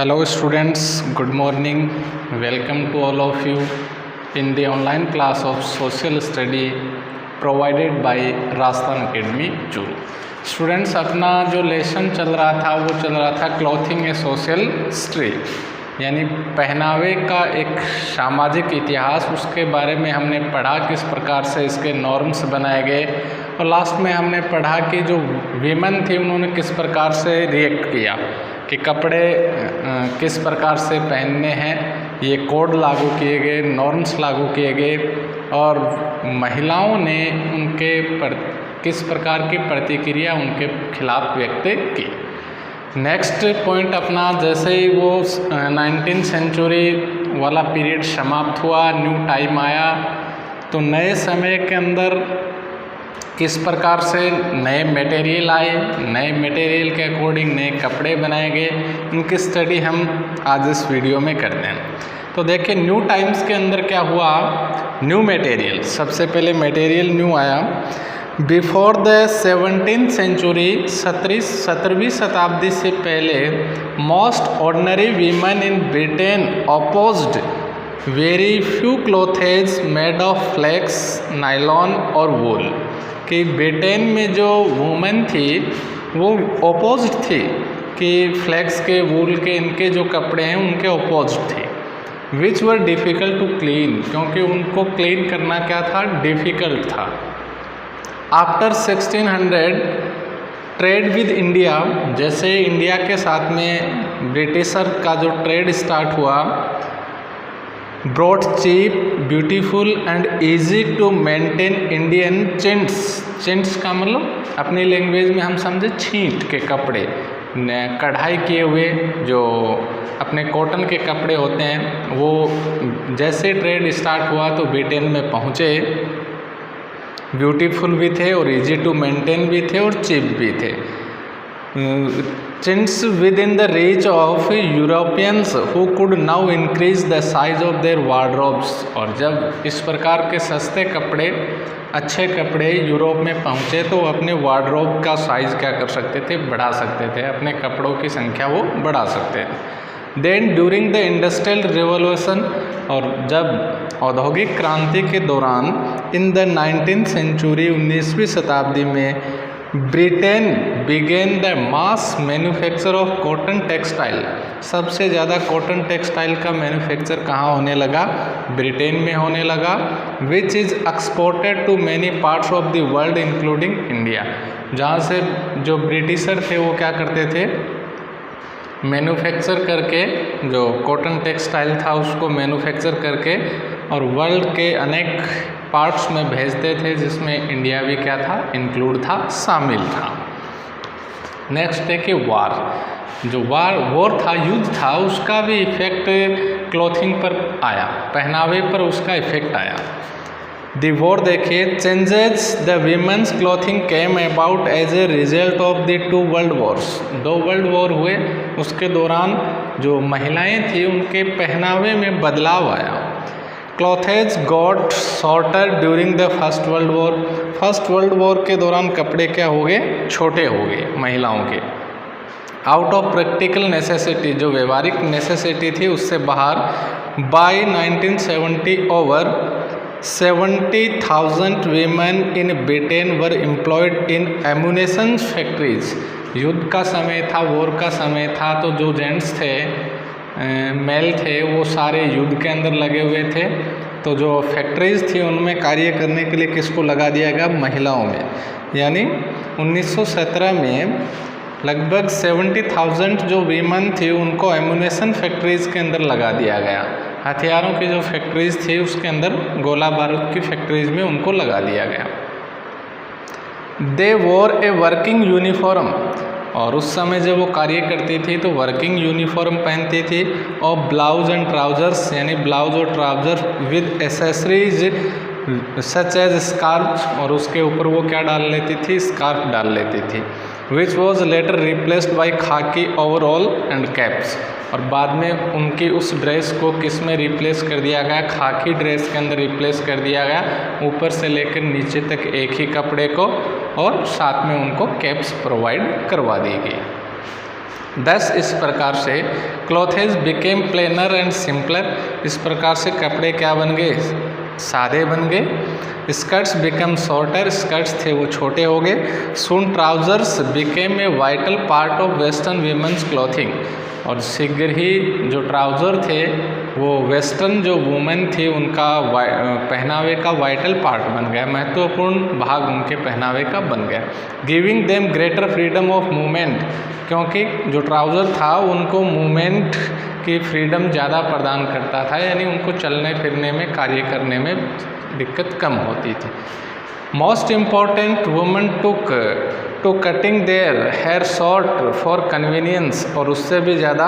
Hello students, good morning. Welcome to all of you in the online class of social study provided by Rajasthan Academy Churu. Students, अपना जो lesson चल रहा था वो चल रहा था क्लॉथिंग ए सोशल हिस्ट्री, यानी पहनावे का एक सामाजिक इतिहास। उसके बारे में हमने पढ़ा किस प्रकार से इसके नॉर्म्स बनाए गए, और लास्ट में हमने पढ़ा कि जो वीमेन थी उन्होंने किस प्रकार से रिएक्ट किया कि कपड़े किस प्रकार से पहनने हैं। ये कोड लागू किए गए, नॉर्म्स लागू किए गए, और महिलाओं ने उनके किस प्रकार की प्रतिक्रिया उनके खिलाफ व्यक्त की। नेक्स्ट पॉइंट अपना, जैसे ही वो 19th सेंचुरी वाला पीरियड समाप्त हुआ, न्यू टाइम आया, तो नए समय के अंदर किस प्रकार से नए मटेरियल आए, नए मटेरियल के अकॉर्डिंग नए कपड़े बनाए गए, इनकी स्टडी हम आज इस वीडियो में करते हैं। तो देखिए न्यू टाइम्स के अंदर क्या हुआ, न्यू मटेरियल, सबसे पहले मटेरियल न्यू आया। बिफोर द 17th सेंचुरी, 17वीं शताब्दी से पहले, most ordinary women in Britain opposed very few clothes made of flax, nylon और वूल। कि ब्रिटेन में जो वुमेन थी वो अपोज्ड थी कि फ्लेक्स के, वूल के, इनके जो कपड़े हैं उनके अपोज्ड थे। Which were difficult to clean, क्योंकि उनको क्लीन करना क्या था, डिफ़िकल्ट था। आफ्टर 1600 ट्रेड विद इंडिया, जैसे इंडिया के साथ में ब्रिटिशर का जो ट्रेड स्टार्ट हुआ, broad cheap, beautiful and easy to maintain Indian chintz. Chintz का मतलब अपनी लैंग्वेज में हम समझे छींट के कपड़े, कढ़ाई किए हुए जो अपने कॉटन के कपड़े होते हैं, वो जैसे ट्रेड स्टार्ट हुआ तो ब्रिटेन में पहुँचे। ब्यूटीफुल भी थे और इजी टू मेंटेन भी थे और चीप भी थे। Chintz within the reach of Europeans who could now increase the size of their wardrobes. और जब इस प्रकार के सस्ते कपड़े, अच्छे कपड़े यूरोप में पहुँचे तो अपने वार्डरोब का साइज़ क्या कर सकते थे, बढ़ा सकते थे, अपने कपड़ों की संख्या वो बढ़ा सकते थे। Then during the industrial revolution, और जब औद्योगिक क्रांति के दौरान, इन द 19th सेंचुरी, 19वीं शताब्दी में, Britain began the mass manufacture of cotton textile. सबसे ज़्यादा कॉटन टेक्सटाइल का मैन्युफैक्चर कहाँ होने लगा, ब्रिटेन में होने लगा। Which is exported to many parts of the world including India. जहाँ से जो ब्रिटिशर थे वो क्या करते थे, मैन्युफैक्चर करके, जो कॉटन टेक्सटाइल था उसको मैन्युफैक्चर करके और वर्ल्ड के अनेक पार्ट्स में भेजते थे, जिसमें इंडिया भी क्या था, इंक्लूड था, शामिल था। नेक्स्ट है कि वार, जो वॉर था, युद्ध था, उसका भी इफेक्ट क्लॉथिंग पर आया, पहनावे पर उसका इफेक्ट आया। दी वॉर देखिए, changes the women's clothing came about as a result of the 2 world wars. 2 world war हुए, उसके दौरान जो महिलाएं थी उनके पहनावे में बदलाव आया। Clothes got shorter during the first world war. First world war के दौरान कपड़े क्या हो गए, छोटे हो गए महिलाओं के। आउट ऑफ प्रैक्टिकल नेसेसिटी, जो व्यवहारिक नेसेसिटी थी उससे बाहर। By 1970 over 70,000 women in Britain were employed in ammunition factories. युद्ध का समय था, वॉर का समय था, तो जो जेंट्स थे, मेल थे, वो सारे युद्ध के अंदर लगे हुए थे। तो जो फैक्ट्रीज थी उनमें कार्य करने के लिए किसको लगा दिया गया, महिलाओं में। यानी 1917 में लगभग 70,000 जो वीमेन थी उनको एम्यूनेशन फैक्ट्रीज के अंदर लगा दिया गया। हथियारों की जो फैक्ट्रीज थी उसके अंदर, गोला बारूद की फैक्ट्रीज में उनको लगा दिया गया। दे वोर ए वर्किंग यूनिफॉर्म, और उस समय जब वो कार्य करती थी तो वर्किंग यूनिफॉर्म पहनती थी, और ब्लाउज एंड ट्राउजर्स, यानी ब्लाउज और trouser with accessories such as scarf, और उसके ऊपर वो क्या डाल लेती थी, स्कार्फ डाल लेती थी। Which was later replaced by खाकी ओवरऑल एंड कैप्स। और बाद में उनकी उस ड्रेस को किस में रिप्लेस कर दिया गया, खाकी ड्रेस के अंदर रिप्लेस कर दिया गया, ऊपर से लेकर नीचे तक एक ही कपड़े को, और साथ में उनको कैप्स प्रोवाइड करवा दी गई। दस इस प्रकार से clothes became planar and simpler, इस प्रकार से कपड़े क्या बन गए, सादे बन गए। स्कर्ट्स बिकम शॉर्टर, स्कर्ट्स थे वो छोटे हो गए। Soon trousers became a vital part of western women's clothing, और शीघ्र ही जो ट्राउज़र थे वो वेस्टर्न जो वुमेन थी उनका पहनावे का वाइटल पार्ट बन गया, महत्वपूर्ण भाग उनके पहनावे का बन गया। Giving them greater freedom of movement, क्योंकि जो ट्राउज़र था उनको मूवमेंट की फ्रीडम ज़्यादा प्रदान करता था, यानी उनको चलने फिरने में, कार्य करने में दिक्कत कम होती थी। Most important women to cutting their hair short for convenience, और उससे भी ज़्यादा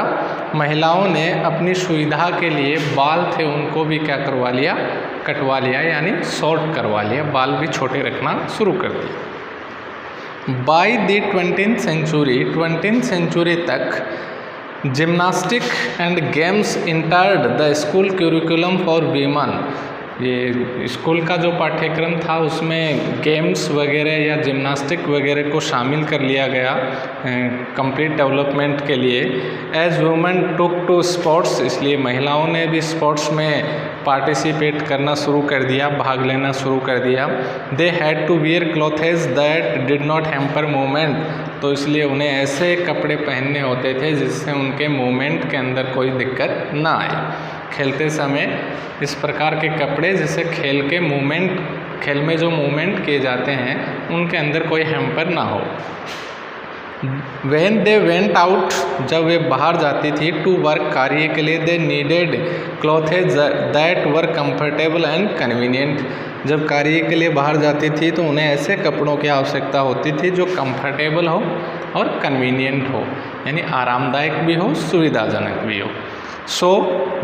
महिलाओं ने अपनी सुविधा के लिए बाल थे उनको भी क्या करवा लिया, कटवा लिया, यानी शॉर्ट करवा लिया, बाल भी छोटे रखना शुरू कर दिए। बाय द 20th सेंचुरी तक gymnastic and games entered the school curriculum for women, ये स्कूल का जो पाठ्यक्रम था उसमें गेम्स वगैरह या जिम्नास्टिक वगैरह को शामिल कर लिया गया कंप्लीट डेवलपमेंट के लिए। As women took to sports, इसलिए महिलाओं ने भी स्पोर्ट्स में पार्टिसिपेट करना शुरू कर दिया, भाग लेना शुरू कर दिया। They had to wear clothes that did not hamper movement, तो इसलिए उन्हें ऐसे कपड़े पहनने होते थे जिससे उनके मूवमेंट के अंदर कोई दिक्कत ना आए। खेलते समय इस प्रकार के कपड़े जिससे खेल में जो मूवमेंट किए जाते हैं उनके अंदर कोई हैम्पर ना हो। When they went out, जब वे बाहर जाती थी, टू वर्क, कार्य के लिए, they needed clothes that were comfortable and convenient, जब कार्य के लिए बाहर जाती थी तो उन्हें ऐसे कपड़ों की आवश्यकता होती थी जो कंफर्टेबल हो और कन्वीनियंट हो, यानी आरामदायक भी हो, सुविधाजनक भी हो। सो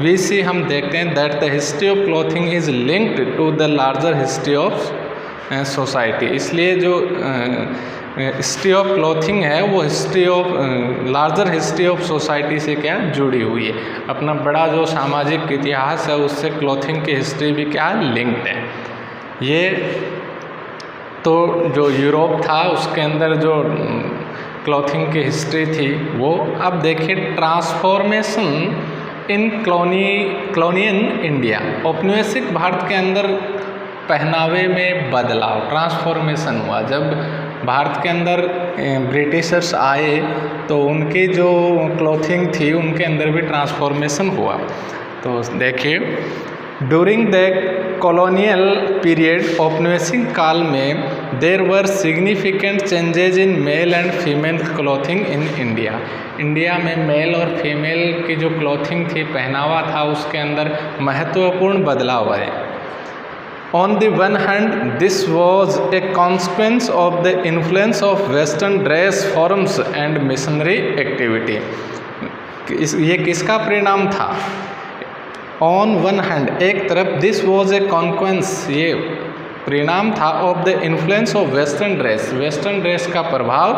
वी सी, हम देखते हैं that the history of clothing is linked to the larger history of society, इसलिए जो हिस्ट्री ऑफ क्लॉथिंग है वो history of larger history of society से क्या जुड़ी हुई है, अपना बड़ा जो सामाजिक इतिहास है उससे क्लॉथिंग की हिस्ट्री भी क्या लिंक्ड है। ये तो जो यूरोप था उसके अंदर जो क्लॉथिंग की हिस्ट्री थी वो। अब देखिए ट्रांसफॉर्मेशन इन कॉलोनियल इंडिया, औपनिवेशिक भारत के अंदर पहनावे में बदलाव, ट्रांसफॉर्मेशन हुआ। जब भारत के अंदर ब्रिटिशर्स आए तो उनकी जो क्लॉथिंग थी उनके अंदर भी ट्रांसफॉर्मेशन हुआ। तो देखिए ड्यूरिंग द कॉलोनियल पीरियड, औपनिवेशिक काल में, there were significant changes in male and female clothing in India, India में मेल और फीमेल की जो क्लॉथिंग थी, पहनावा था, उसके अंदर महत्वपूर्ण बदलाव आए। On the one hand, this was a consequence of the influence of Western dress forms and missionary activity. ये किसका परिणाम था? On one hand, एक तरफ, this was a consequence, ये परिणाम था, of the influence of Western dress, western dress का प्रभाव,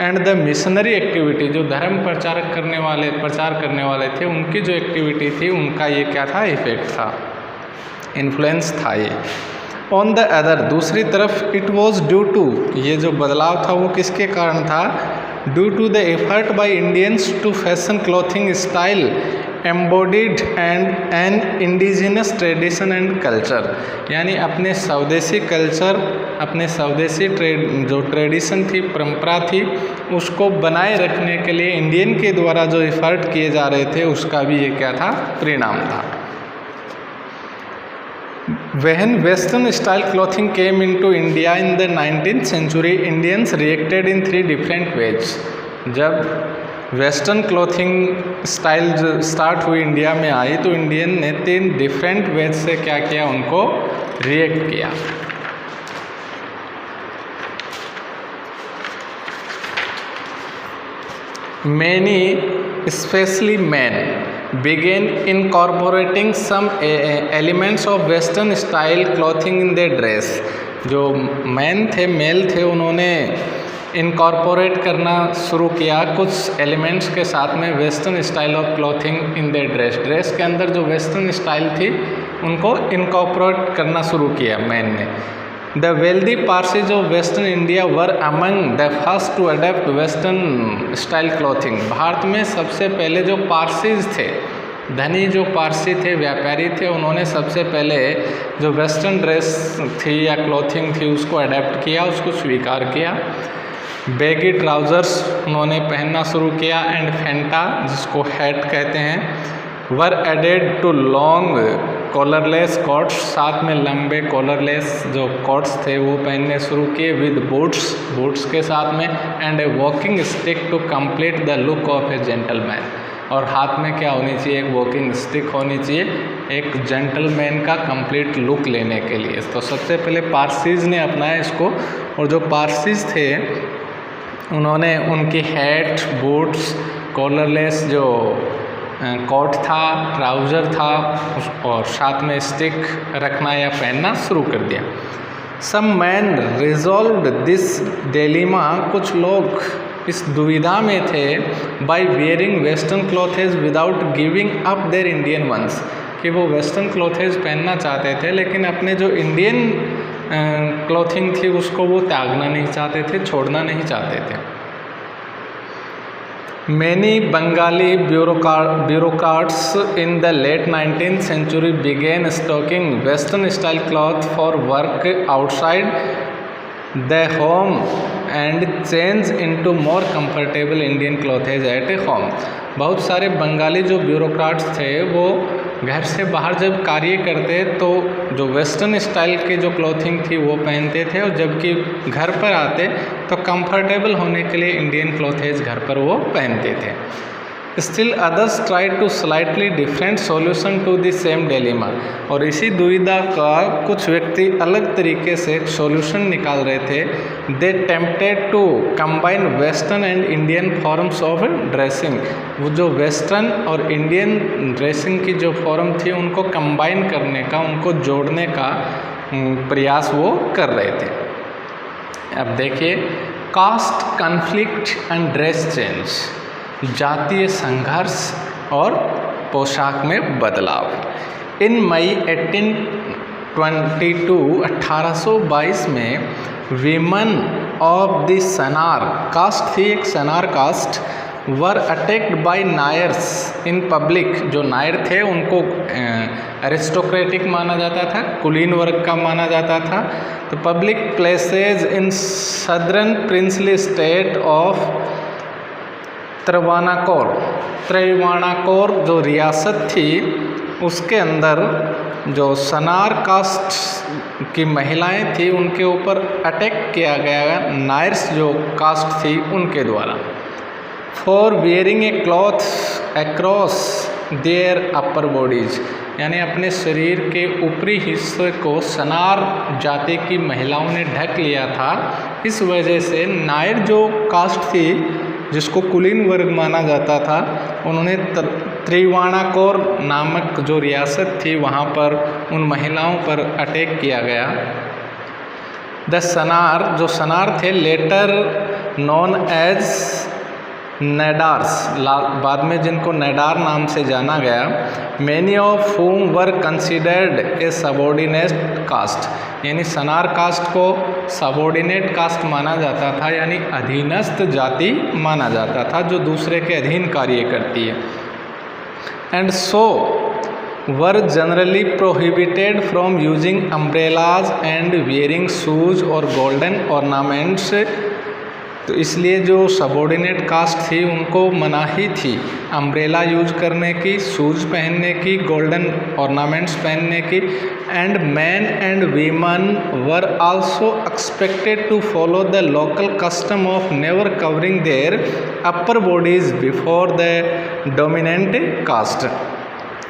and the missionary activity, जो धर्म प्रचार करने वाले थे उनकी जो एक्टिविटी थी उनका ये क्या था, इफेक्ट था, इन्फ्लुएंस था ये। ऑन द अदर, दूसरी तरफ, इट वॉज ड्यू टू, ये जो बदलाव था वो किसके कारण था? Due to the effort by Indians to fashion clothing style embodied and an indigenous tradition and culture, यानी अपने स्वदेशी कल्चर, अपने स्वदेशी जो ट्रेडिशन थी, परंपरा थी, उसको बनाए रखने के लिए इंडियन के द्वारा जो एफर्ट किए जा रहे थे उसका भी ये क्या था, परिणाम था। When Western style clothing came into India in the 19th century, Indians reacted in 3 different ways. जब वेस्टर्न क्लॉथिंग स्टाइल स्टार्ट हुई, इंडिया में आई, तो इंडियन ने 3 डिफरेंट वेज से क्या किया, उनको रिएक्ट किया। Many, especially men, began incorporating some elements of Western style clothing in their dress. जो मैन थे, मेल थे, उन्होंने इनकॉर्पोरेट करना शुरू किया कुछ एलिमेंट्स के साथ में western style of clothing in their dress, dress के अंदर जो वेस्टर्न स्टाइल थी उनको इनकॉर्पोरेट करना शुरू किया मैन ने। The wealthy Parsis of western India were among the first to adopt western style clothing. Bharat में सबसे पहले जो पारसीज थे, धनी जो पारसी थे, व्यापारी थे, उन्होंने सबसे पहले जो वेस्टर्न ड्रेस थी या क्लॉथिंग थी उसको अडेप्ट किया, उसको स्वीकार किया। बैगी ट्राउज़र्स उन्होंने पहनना शुरू किया एंड फेंटा, जिसको हैट कहते हैं, वर एडेड टू लॉन्ग कॉलरलेस कोट्स, साथ में लंबे कॉलरलेस जो कोट्स थे वो पहनने शुरू किए, विद बूट्स के साथ में, and a walking stick to complete the look of a gentleman. और हाथ में क्या होनी चाहिए? एक वॉकिंग स्टिक होनी चाहिए, एक जेंटलमैन का कंप्लीट लुक लेने के लिए। तो सबसे पहले पारसीज ने अपनाया इसको, और जो पारसीज थे उन्होंने उनकी हैट, बूट्स, कॉलरलेस जो कोट था, ट्राउज़र था, और साथ में स्टिक रखना या पहनना शुरू कर दिया। Some man resolved this dilemma, कुछ लोग इस दुविधा में थे, by wearing western clothes without giving up their Indian ones, कि वो वेस्टर्न क्लॉथेज पहनना चाहते थे लेकिन अपने जो इंडियन क्लॉथिंग थी उसको वो त्यागना नहीं चाहते थे, छोड़ना नहीं चाहते थे। Many Bengali bureaucrats in the late 19th century began stocking Western style cloth for work outside the home and change into more comfortable Indian clothes at home। बहुत सारे बंगाली जो ब्यूरोक्राट्स थे वो घर से बाहर जब कार्य करते तो जो वेस्टर्न स्टाइल के जो क्लॉथिंग थी वो पहनते थे, और जबकि घर पर आते तो कंफर्टेबल होने के लिए इंडियन क्लॉथेज घर पर वो पहनते थे। Still others try to slightly different solution to the same dilemma, और इसी दुविधा का कुछ व्यक्ति अलग तरीके से सॉल्यूशन निकाल रहे थे। They tempted to combine western and Indian forms of dressing, वो जो वेस्टर्न और इंडियन ड्रेसिंग की जो फॉर्म थी उनको कंबाइन करने का, उनको जोड़ने का प्रयास वो कर रहे थे। अब देखिए, caste conflict and dress change, जातीय संघर्ष और पोशाक में बदलाव। इन मई 1822 में women of the Shanar caste थी, एक Shanar caste, were attacked by Nairs in public. जो नायर थे उनको एरिस्टोक्रेटिक माना जाता था, कुलीन वर्ग का माना जाता था। तो public places in southern princely state of Travancore जो रियासत थी उसके अंदर जो सनार कास्ट की महिलाएं थी उनके ऊपर अटैक किया गया नायर्स जो कास्ट थी उनके द्वारा। For wearing a cloth across their upper bodies, यानी अपने शरीर के ऊपरी हिस्से को सनार जाति की महिलाओं ने ढक लिया था। इस वजह से नायर जो कास्ट थी जिसको कुलीन वर्ग माना जाता था, उन्होंने त्रिवाणाकोर नामक जो रियासत थी वहाँ पर उन महिलाओं पर अटैक किया गया। द सनार, जो सनार थे, लेटर नॉन एज नेडार्स, बाद में जिनको नेडार नाम से जाना गया, many of whom were considered a subordinate caste, यानी सनार कास्ट को सबॉर्डिनेट कास्ट माना जाता था, यानी अधीनस्थ जाति माना जाता था जो दूसरे के अधीन कार्य करती है। And so were generally prohibited from using umbrellas and wearing shoes और गोल्डन ऑर्नामेंट्स। तो इसलिए जो सबॉर्डिनेट कास्ट थी उनको मनाही थी अम्ब्रेला यूज करने की, शूज पहनने की, गोल्डन ऑर्नामेंट्स पहनने की। And man and women were also expected to follow the local custom of never covering their upper bodies before the dominant caste.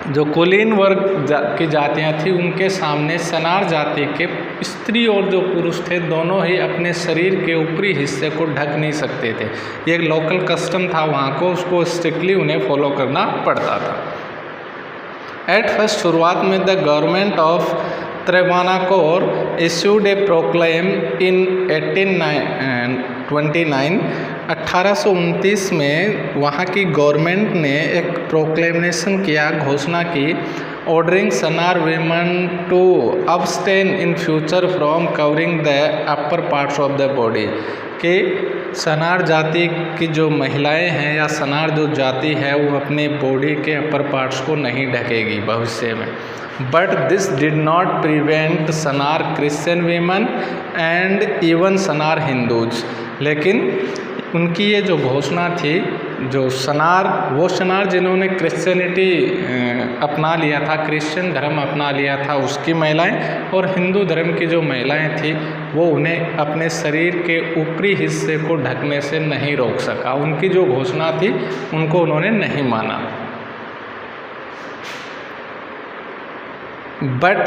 जो कुलीन वर्ग की जातियाँ थी उनके सामने सनार जाति के स्त्री और जो पुरुष थे दोनों ही अपने शरीर के ऊपरी हिस्से को ढक नहीं सकते थे। ये एक लोकल कस्टम था वहाँ को, उसको स्ट्रिक्टली उन्हें फॉलो करना पड़ता था। एट फर्स्ट शुरुआत में the government of Travancore issued a proclaim in 1829 1829 में वहाँ की गवर्नमेंट ने एक प्रोक्लेमेशन किया, घोषणा की, ordering Shanar women to abstain in future from covering the upper parts of the body, कि सनार जाति की जो महिलाएं हैं या सनार जो जाति है वो अपने बॉडी के अपर पार्ट्स को नहीं ढकेगी भविष्य में। But this did not prevent Sanawar Christian women and even Sanawar Hindus, लेकिन उनकी ये जो घोषणा थी, जो सनार, वो सनार जिन्होंने क्रिश्चियनिटी अपना लिया था, क्रिश्चियन धर्म अपना लिया था, उसकी महिलाएं, और हिंदू धर्म की जो महिलाएं थी वो उन्हें अपने शरीर के ऊपरी हिस्से को ढकने से नहीं रोक सका। उनकी जो घोषणा थी उनको उन्होंने नहीं माना। But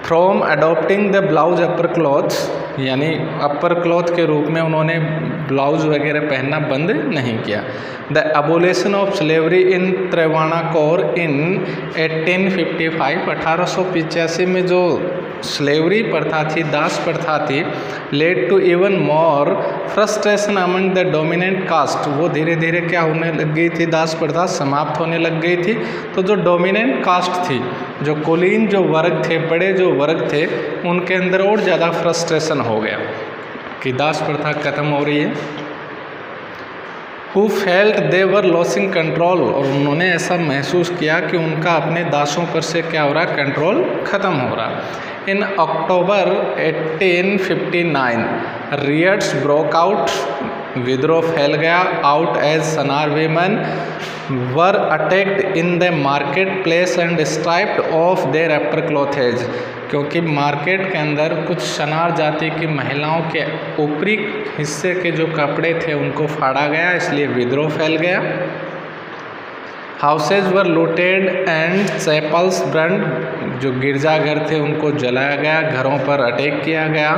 from adopting the blouse upper cloth, यानी अपर क्लॉथ के रूप में उन्होंने ब्लाउज वगैरह पहनना बंद नहीं किया। द अबोलिशन ऑफ स्लेवरी इन त्रावणकोर इन 1855, 1885 में जो स्लेवरी प्रथा थी, दास प्रथा थी, led to even more frustration among the dominant caste, वो धीरे धीरे क्या होने लग गई थी, दास प्रथा समाप्त होने लग गई थी। तो जो डोमिनेंट कास्ट थी, जो कुलीन जो वर्ग थे, बड़े जो वर्ग थे, उनके अंदर और ज़्यादा फ्रस्ट्रेशन हो गया कि दास प्रथा खत्म हो रही है। Who felt they were losing control, और उन्होंने ऐसा महसूस किया कि उनका अपने दासों पर से क्या हो रहा, कंट्रोल खत्म हो रहा। इन अक्टूबर 1859 रियट्स ब्रोक आउट, विद्रोह फैल गया। Out as Shanar women were attacked in the market place and striped off their upper clothes, क्योंकि मार्केट के अंदर कुछ सनार जाति की महिलाओं के ऊपरी हिस्से के जो कपड़े थे उनको फाड़ा गया, इसलिए विद्रोह फैल गया। Houses were looted and chapels burned, जो गिरजाघर थे उनको जलाया गया, घरों पर अटैक किया गया।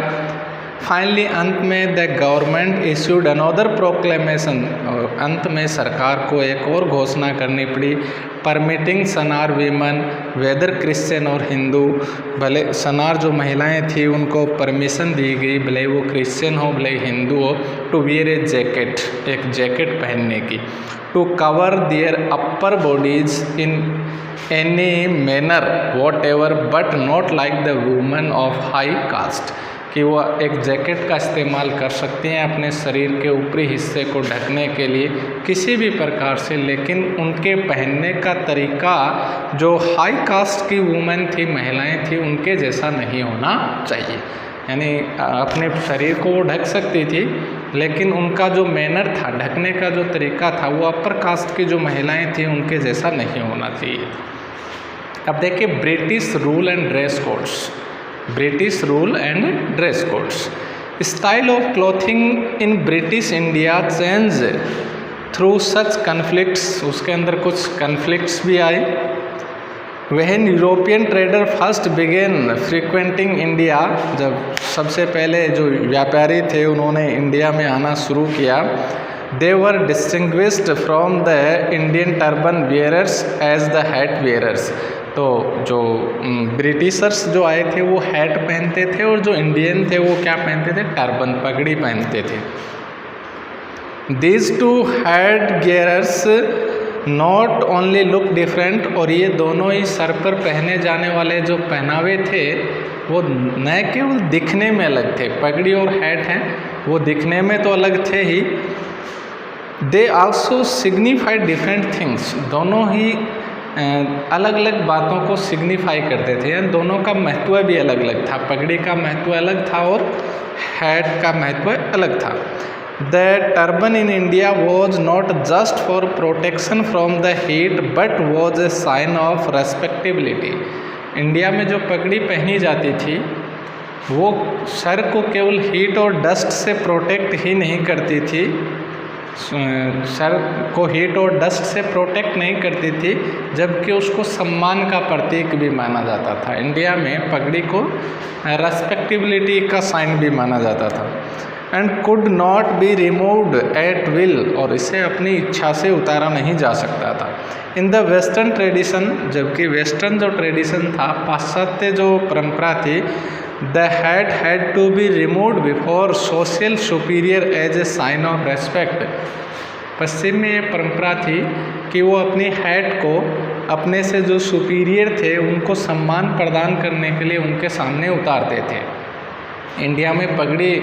फाइनली अंत में the government issued another proclamation, और अंत में सरकार को एक और घोषणा करनी पड़ी, permitting Sanawar women weather Christian और हिंदू, भले सनार जो महिलाएं थी उनको परमिशन दी गई, भले वो क्रिश्चियन हो भले हिंदू हो, टू वियर ए जैकेट, एक जैकेट पहनने की, to cover their upper bodies in any manner whatever but not like the women of high caste, कि वो एक जैकेट का इस्तेमाल कर सकती हैं अपने शरीर के ऊपरी हिस्से को ढकने के लिए किसी भी प्रकार से, लेकिन उनके पहनने का तरीका जो हाई कास्ट की वुमेन थी, महिलाएं थी, उनके जैसा नहीं होना चाहिए। यानी अपने शरीर को वो ढक सकती थी, लेकिन उनका जो मैनर था, ढकने का जो तरीका था, वो अपर कास्ट की जो महिलाएं थी उनके जैसा नहीं होना चाहिए। अब देखिए British rule and dress codes, British rule and dress codes. Style of clothing in British India change through such conflicts, उसके अंदर कुछ कन्फ्लिक्ट्स भी आए। When European trader first began frequenting India, जब सबसे पहले जो व्यापारी थे उन्होंने इंडिया में आना शुरू किया, they were distinguished from the Indian turban wearers as the hat wearers. तो जो ब्रिटिशर्स जो आए थे वो हैट पहनते थे, और जो इंडियन थे वो क्या पहनते थे, टर्बन, पगड़ी पहनते थे। These two head gears not only look different, और ये दोनों ही सर पर पहने जाने वाले जो पहनावे थे वो न केवल दिखने में अलग थे, पगड़ी और हैट हैं वो दिखने में तो अलग थे ही, they also signified different things, दोनों ही अलग अलग बातों को सिग्निफाई करते थे, यानी दोनों का महत्व भी अलग अलग था, पगड़ी का महत्व अलग था और हैट का महत्व अलग था। The turban in India was not just for protection from the heat but was a sign of respectability. India में जो पगड़ी पहनी जाती थी वो सर को केवल हीट और डस्ट से प्रोटेक्ट ही नहीं करती थी, सर को हीट और डस्ट से प्रोटेक्ट नहीं करती थी, जबकि उसको सम्मान का प्रतीक भी माना जाता था। इंडिया में पगड़ी को रेस्पेक्टेबिलिटी का साइन भी माना जाता था। And could not be removed at will, और इसे अपनी इच्छा से उतारा नहीं जा सकता था। इन द वेस्टर्न ट्रेडिशन, जबकि वेस्टर्न जो ट्रेडिशन था, पाश्चात्य जो परंपरा थी, the hat had to be removed before social superior as a sign of respect. पश्चिम में ये परंपरा थी कि वो अपनी हैट को अपने से जो सुपीरियर थे उनको सम्मान प्रदान करने के लिए उनके सामने उतारते थे। इंडिया में पगड़ी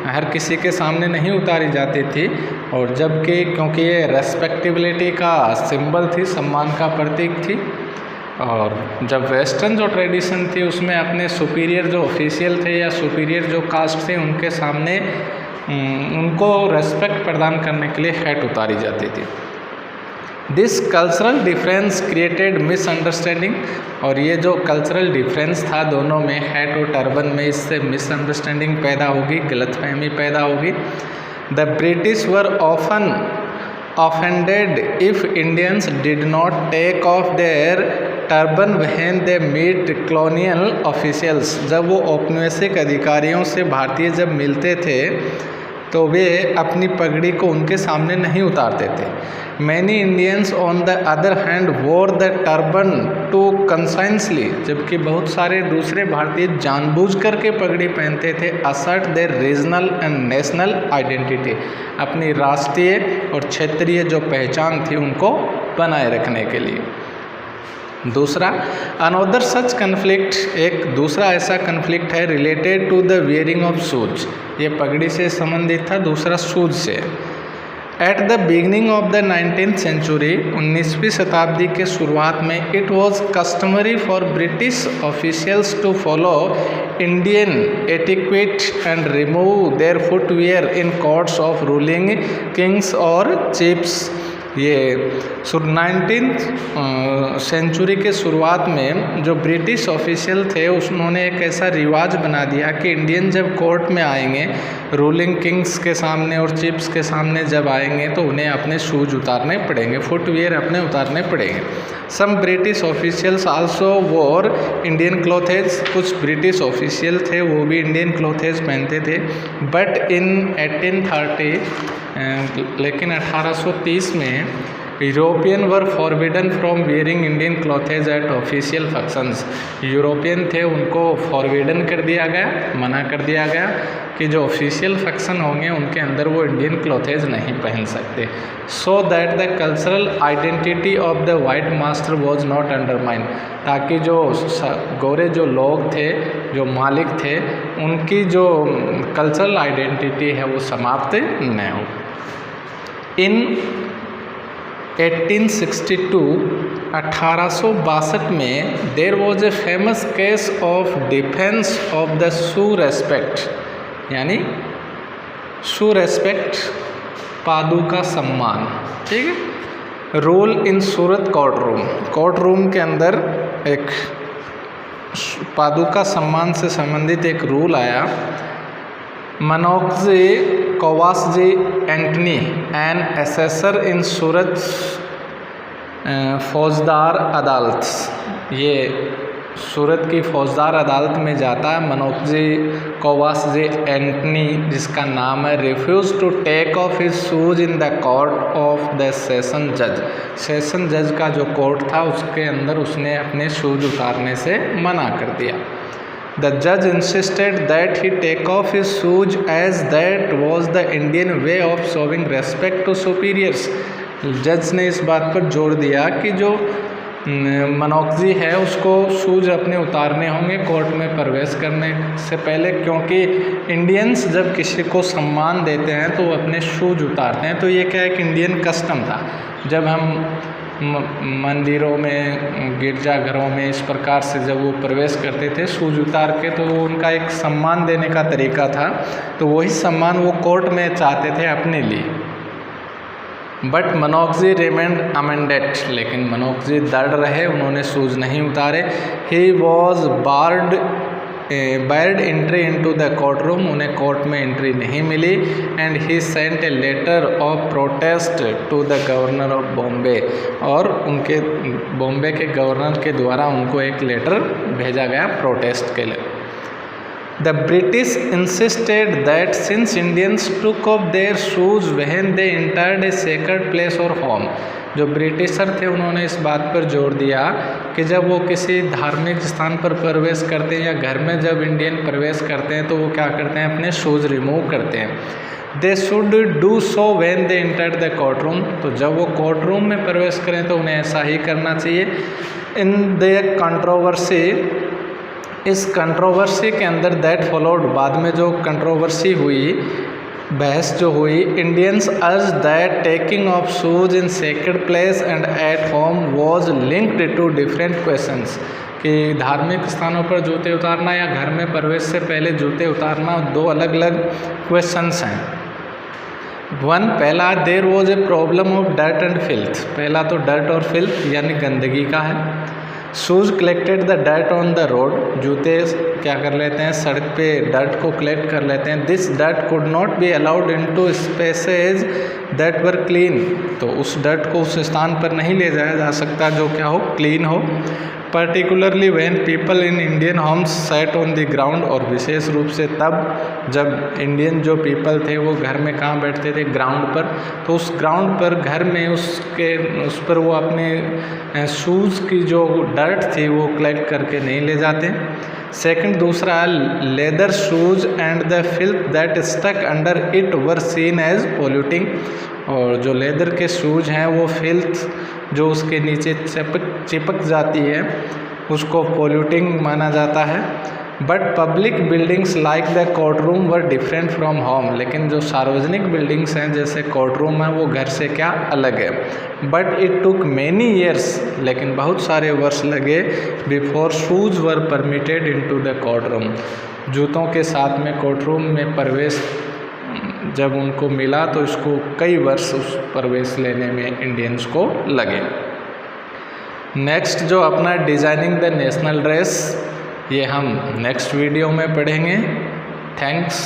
हर किसी के सामने नहीं उतारी जाती थी, और जबकि क्योंकि ये रेस्पेक्टिबिलिटी का सिंबल थी, सम्मान का प्रतीक थी, और जब वेस्टर्न जो ट्रेडिशन थी उसमें अपने सुपीरियर जो ऑफिशियल थे या सुपीरियर जो कास्ट थे उनके सामने उनको रेस्पेक्ट प्रदान करने के लिए हैट उतारी जाती थी। This cultural difference created misunderstanding, और ये जो कल्चरल डिफरेंस था दोनों में, हैट और टर्बन में, इससे मिसअंडरस्टैंडिंग पैदा होगी, गलतफहमी पैदा होगी। The British were often offended if Indians did not take off their turban when they meet colonial officials। जब वो औपनिवेशिक अधिकारियों से भारतीय जब मिलते थे तो वे अपनी पगड़ी को उनके सामने नहीं उतारते थे। Many Indians on the other hand wore the turban too consciously, जबकि बहुत सारे दूसरे भारतीय जानबूझ करके पगड़ी पहनते थे, assert their regional and national identity, अपनी राष्ट्रीय और क्षेत्रीय जो पहचान थी उनको बनाए रखने के लिए। दूसरा, अनदर सच कन्फ्लिक्ट, एक दूसरा ऐसा कन्फ्लिक्ट है related to the wearing of shoes, ये पगड़ी से संबंधित था, दूसरा शूज से। At the beginning of the 19th century, 19वीं शताब्दी के शुरुआत में, it was customary for British officials to follow Indian etiquette and remove their footwear in courts of ruling kings और चीफ्स। ये 19th सेंचुरी के शुरुआत में जो ब्रिटिश ऑफिशियल थे उन्होंने एक ऐसा रिवाज बना दिया कि इंडियन जब कोर्ट में आएंगे, रूलिंग किंग्स के सामने और चीफ्स के सामने जब आएंगे तो उन्हें अपने शूज उतारने पड़ेंगे, फुटवियर अपने उतारने पड़ेंगे। सम ब्रिटिश ऑफिशियल्स आल्सो वोर इंडियन क्लोथेज, कुछ ब्रिटिश ऑफिशियल थे वो भी इंडियन क्लोथेज पहनते थे। बट इन 1830, लेकिन 1830 में European were forbidden from wearing Indian clothes at official functions, European थे उनको फॉरबिडन कर दिया गया, मना कर दिया गया कि जो ऑफिशियल फंक्शन होंगे उनके अंदर वो इंडियन क्लोथेज नहीं पहन सकते। So that the cultural identity of the white master was not undermine, ताकि जो गोरे जो लोग थे, जो मालिक थे, उनकी जो कल्चरल आइडेंटिटी है वो समाप्त न हो। इन 1862 में there was a famous case of defence of the shoe respect, यानी शू रेस्पेक्ट, पादू का सम्मान, ठीक है। Rule in Surat court room, court room के अंदर एक पादू का सम्मान से संबंधित एक रूल आया। मनोकजी कोवासजी एंटनी, एन एसेसर इन सूरत फौजदार अदालत, ये सूरत की फौजदार अदालत में जाता है। मनोकजी कोवासजी एंटनी, जिसका नाम है, refuse to take off his shoes in the court of the session जज, सेशन जज का जो कोर्ट था उसके अंदर उसने अपने शूज उतारने से मना कर दिया। The judge insisted that he take off his shoes as that was the Indian way of showing respect to superiors। जज ने इस बात पर जोर दिया कि जो मनोकजी है उसको शूज अपने उतारने होंगे कोर्ट में प्रवेश करने से पहले, क्योंकि इंडियंस जब किसी को सम्मान देते हैं तो वो अपने शूज उतारते हैं। तो ये क्या है कि इंडियन कस्टम था, जब हम मंदिरों में, गिरजाघरों में इस प्रकार से जब वो प्रवेश करते थे शूज उतार के, तो वो उनका एक सम्मान देने का तरीका था। तो वही सम्मान वो कोर्ट में चाहते थे अपने लिए। बट मनोकजी रिमेंड अमेंडेड, लेकिन मनोकजी दृढ़ रहे, उन्होंने शूज नहीं उतारे। He was barred entry into the court room, उन्हें कोर्ट में एंट्री नहीं मिली। And he sent a letter of protest to the governor of Bombay, और उनके बॉम्बे के गवर्नर के द्वारा उनको एक लेटर भेजा गया प्रोटेस्ट के लिए। The British insisted that since Indians took off their shoes when they entered a sacred place or home, जो ब्रिटिशर थे उन्होंने इस बात पर जोर दिया कि जब वो किसी धार्मिक स्थान पर प्रवेश करते हैं या घर में जब इंडियन प्रवेश करते हैं तो वो क्या करते हैं, अपने शूज़ रिमूव करते हैं। They should do so when they enter the court room, तो जब वो कोर्ट रूम में प्रवेश करें तो उन्हें ऐसा ही करना चाहिए। इन द कंट्रोवर्सी, इस कंट्रोवर्सी के अंदर दैट फॉलोड, बाद में जो कंट्रोवर्सी हुई, बहस जो हुई, Indians urge that taking off shoes in sacred place and at home was linked to different questions, कि धार्मिक स्थानों पर जूते उतारना या घर में प्रवेश से पहले जूते उतारना दो अलग अलग क्वेश्चंस हैं। वन, पहला, there was a problem of dirt and filth, पहला तो डर्ट और फिल्थ यानी गंदगी का है। Shoes collected the dirt on the road, जूते क्या कर लेते हैं, सड़क पे डर्ट को कलेक्ट कर लेते हैं। This dirt could not be allowed into spaces that were clean, तो उस डर्ट को उस स्थान पर नहीं ले जाया जा सकता जो क्या हो, क्लीन हो। Particularly when people in Indian homes sat on the ground, और विशेष रूप से तब जब इंडियन जो पीपल थे वो घर में कहाँ बैठते थे, ग्राउंड पर, तो उस ग्राउंड पर घर में उस पर वो अपने शूज़ की जो डर्ट थी वो कलेक्ट करके नहीं ले जाते। सेकंड, दूसरा, leather shoes and the filth that stuck under it were seen as polluting, और जो लेदर के शूज़ हैं वो फिल्थ जो उसके नीचे चिपक जाती है उसको पोल्यूटिंग माना जाता है। But public buildings like the court room were different from home, लेकिन जो सार्वजनिक बिल्डिंग्स हैं जैसे कोर्ट रूम है वो घर से क्या अलग है। But it took many years, लेकिन बहुत सारे वर्ष लगे, before shoes were permitted into the court room, जूतों के साथ में कोर्ट रूम में प्रवेश जब उनको मिला तो इसको कई वर्ष उस प्रवेश लेने में इंडियंस को लगे। नेक्स्ट जो अपना डिज़ाइनिंग द नेशनल ड्रेस, ये हम नेक्स्ट वीडियो में पढ़ेंगे। थैंक्स।